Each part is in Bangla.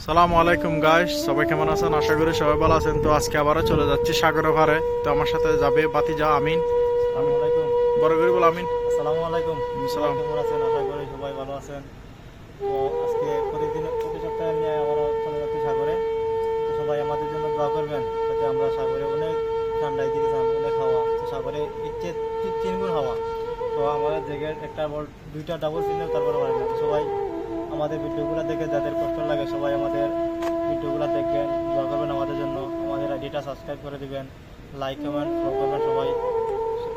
সালামু আলাইকুম গাইস, সবাই কেমন আছেন? আশা করি সবাই ভালো আছেন। তো আজকে আবারও চলে যাচ্ছি সাগরের পাড়ে। তো আমার সাথে যাবে বাতিজা আমিন। আসসালামু আলাইকুম। বড় করে বল আমিন। আসসালামু আলাইকুম। সালাম। কেমন আছেন? আশা করি সবাই ভালো আছেন। তো আজকে প্রতি সপ্তাহে আমি আবারও চলে যাচ্ছি সাগরে। তো সবাই আমাদের জন্য দোয়া করবেন যাতে আমরা সাগরে অনেক ঠান্ডা, এদিকে অনেক হাওয়া, তো সাগরে ইচ্ছে 3 গুণ হাওয়া। তো আমাদের জায়গায় একটা বল 2টা ডাবল সিগন্যাল, তারপরে বাড়বে। তো সবাই আমাদের ভিডিওগুলো দেখে যাদের কষ্ট লাগে সবাই আমাদের ভিডিওগুলো দেখবেন, দোয়া করবেন আমাদের জন্য। আমাদের আইডিটা সাবস্ক্রাইব করে দিবেন, লাইক কমেন্ট ফলো করবেন।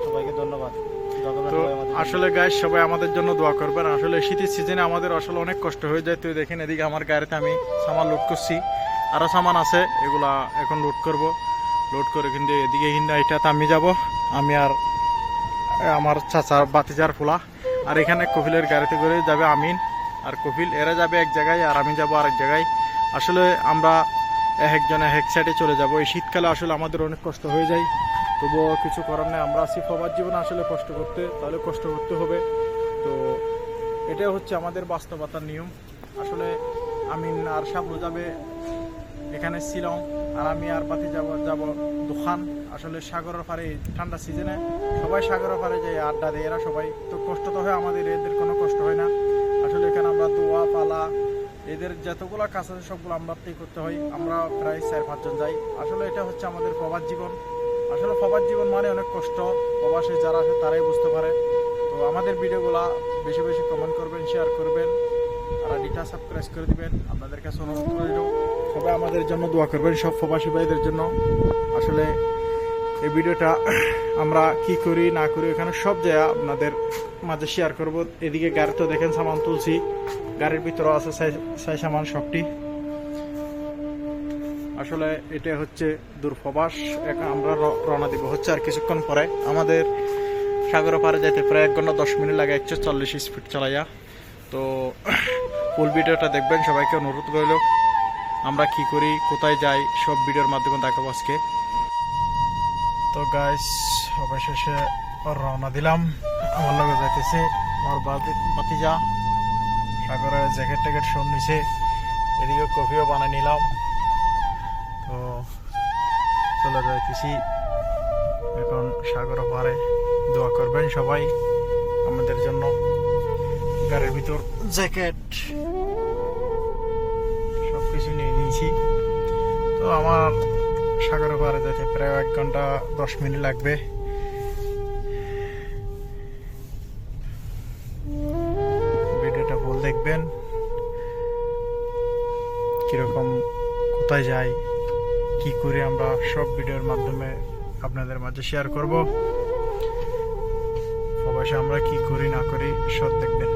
সবাইকে ধন্যবাদ। তো আসলে গাইস সবাই আমাদের জন্য দোয়া করবেন। আসলে শীতের সিজনে আমাদের আসলে অনেক কষ্ট হয়ে যায়। তো দেখেন এদিকে আমার গাড়িতে আমি সামান লোড করছি, আরও সামান আছে, এগুলা এখন লোড করব। লোড করে কিন্তু এদিকে এটাতে আমি যাব, আমি আর আমার চাচার বাতিজার ফুলা। আর এখানে কপিলের গাড়িতে করে যাবে আমিন আর কপিল, এরা যাবে এক জায়গায় আর আমি যাব আরেক জায়গায়। আসলে আমরা একজন এক সাইডে চলে যাব। এই শীতকালে আসলে আমাদের অনেক কষ্ট হয়ে যায়, তবুও কিছু করার নেই। আমরা আছি সবার জীবনে আসলে কষ্ট করতে, তাহলে কষ্ট করতে হবে। তো এটা হচ্ছে আমাদের বাস্তবতার নিয়ম। আসলে আমিন আর সাবলু যাবে এখানে শিলং, আর আমি আর বাতি যাব দোকান। আসলে সাগরের পাড়ে ঠান্ডা সিজনে সবাই সাগরের পাড়ে যায়, আড্ডা দেয় এরা সবাই। তো কষ্ট তো হয় আমাদের, এদের কোনো কষ্ট হয় না। আসলে এখানে আমরা দোয়া পালা এদের যতগুলো কাজ আছে সবগুলো আমরাতেই করতে হয়। আমরা প্রায় 4-5 জন যাই। আসলে এটা হচ্ছে আমাদের প্রবাস জীবন। আসলে প্রবাস জীবন মানে অনেক কষ্ট, প্রবাসে যারা আছে তারাই বুঝতে পারে। তো আমাদের ভিডিওগুলো বেশি বেশি কমেন্ট করবেন, শেয়ার করবেন, আর আইডিটা সাবস্ক্রাইব করে দিবেন। আপনাদের কাছে অনুরোধ রইল, সবাই আমাদের জন্য দোয়া করবেন, সব প্রবাসী ভাইদের জন্য। আসলে এই ভিডিওটা আমরা কি করি না করি এখানে সব জায়গা আপনাদের মাঝে শেয়ার করব। এদিকে গাড়িতে দেখেন সামান তুলছি, গাড়ির ভিতরে আছে সাই সামান সবটি। আসলে এটা হচ্ছে দূরপ্রবাস। এখন আমরা রওনা দিব হচ্ছে আর কিছুক্ষণ পরে। আমাদের সাগর পাড়ে যাইতে প্রায় 1 ঘন্টা 10 মিনিট লাগে 140 স্পিড চালাইয়া। তো ফুল ভিডিওটা দেখবেন, সবাইকে অনুরোধ রইল। আমরা কি করি, কোথায় যাই, সব ভিডিওর মাধ্যমে দেখাবো আজকে। তো গাইস অবশেষে রওনা দিলাম। আমার লগে যাইতেছে আমার বাতিজা, সাগরের জ্যাকেট ট্যাকেট সব নিছে, এদিকে কফিও বানিয়ে নিলাম। তো চলে যাইতেছি এখন সাগর পাড়ে। দোয়া করবেন সবাই আমাদের জন্য। গাড়ির ভিতর জ্যাকেট সব কিছু নিয়ে নিয়েছি। তো আমার সাগর পাড়ে যেতে প্রায় 1 ঘন্টা 10 মিনিট লাগবে। ভিডিওটা ফুল দেখবেন, কিরকম কোথায় যাই কি করে আমরা সব ভিডিওর মাধ্যমে আপনাদের মাঝে শেয়ার করব। অবশ্যই আমরা কি করি না করি সব দেখবেন।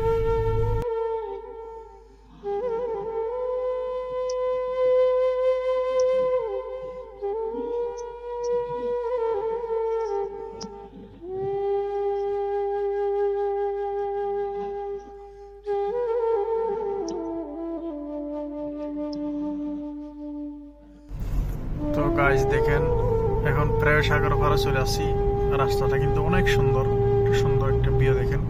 তো গাইস দেখেন এখন প্রায় সাগর পাড়ে চলে আসছি। রাস্তাটা কিন্তু অনেক সুন্দর, সুন্দর একটা ভিউ দেখেন।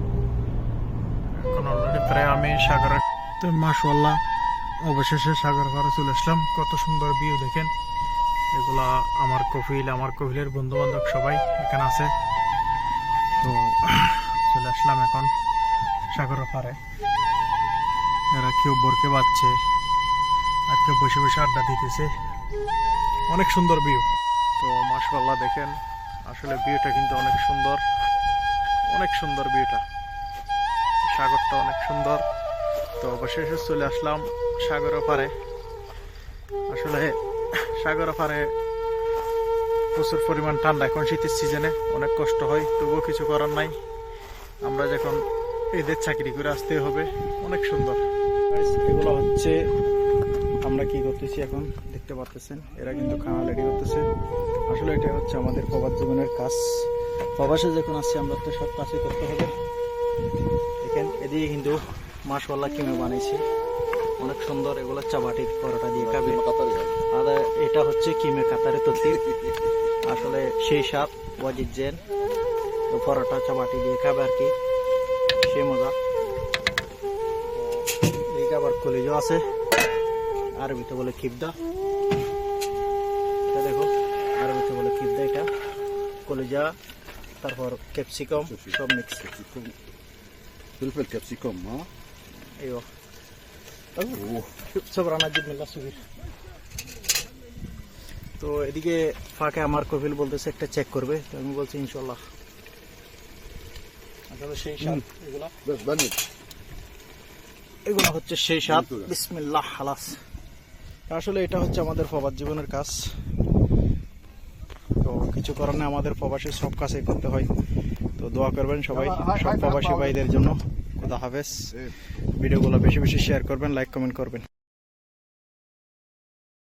এখন অলরেডি প্রায় আমি সাগরে। তো মাশাআল্লাহ অবশেষে সাগর পাড়ে চলে আসলাম। কত সুন্দর ভিউ দেখেন। এগুলা আমার কপিলের বন্ধু বান্ধব সবাই এখানে আছে। তো চলে আসলাম এখন সাগর পাড়ে। এরা কেউ বরকে বাজছে আর কেউ বসে বসে আড্ডা দিতেছে। অনেক সুন্দর ভিউ। তো মাশাআল্লাহ দেখেন, আসলে ভিউটা কিন্তু অনেক সুন্দর, অনেক সুন্দর ভিউটা। সাগরটা অনেক সুন্দর। তো অবশেষে চলে আসলাম সাগরের পাড়ে। আসলে সাগরের পাড়ে প্রচুর পরিমাণ ঠান্ডা, এখন শীতের সিজনে অনেক কষ্ট হয়, তবুও কিছু করার নাই। আমরা যখন এদের চাকরি করে আসতে হবে। অনেক সুন্দর। এগুলো হচ্ছে আমরা কি করতেছি এখন দেখতে পারতেছেন, এরা কিন্তু খানা রেডি করতেছে। আসলে এটা হচ্ছে আমাদের প্রবাস জীবনের কাজ। প্রবাসে যখন আসছি আমরা তো সব কাজই করতে হবে। দেখেন এদিকে কিন্তু মাশাআল্লাহ কিমে বানাইছে, অনেক সুন্দর। এগুলো চাবাটি পরোটা দিয়ে খাবে। আর এটা হচ্ছে কিমে কাতারে তত্তির। আসলে সেই স্বাদ ওয়াজিদ জেন। তো পরোটা চাবাটি দিয়ে খাবে আর কি, সেই মজা। এই আবার কলিজও আছে। আরবিতে বলে খিবদা। এটা দেখো আরবিতে বলে খিবদা। এটা কলিজা, তারপর ক্যাপসিকাম সব মিক্স। فلفل كابسيكوم ها. ايوه اوه صبر انا اجيب من الصغير। তো এদিকে ফাঁকে আমার কপিল বলতেছে একটা চেক করবে, তো আমি বলছি ইনশাআল্লাহ। আসলে সেই স্বাদ এগুলা, بس بند এগুলো হচ্ছে সেই স্বাদ। বিসমিল্লাহ খালাস। আসলে এটা হচ্ছে আমাদের প্রবাস জীবনের কাজ, তো কিছু কারণে আমাদের প্রবাসী সব কাজই করতে হয়। তো দোয়া করবেন সবাই সব প্রবাসী ভাইদের জন্য। খোদা হাফেজ। ভিডিওগুলো বেশি বেশি শেয়ার করবেন, লাইক কমেন্ট করবেন।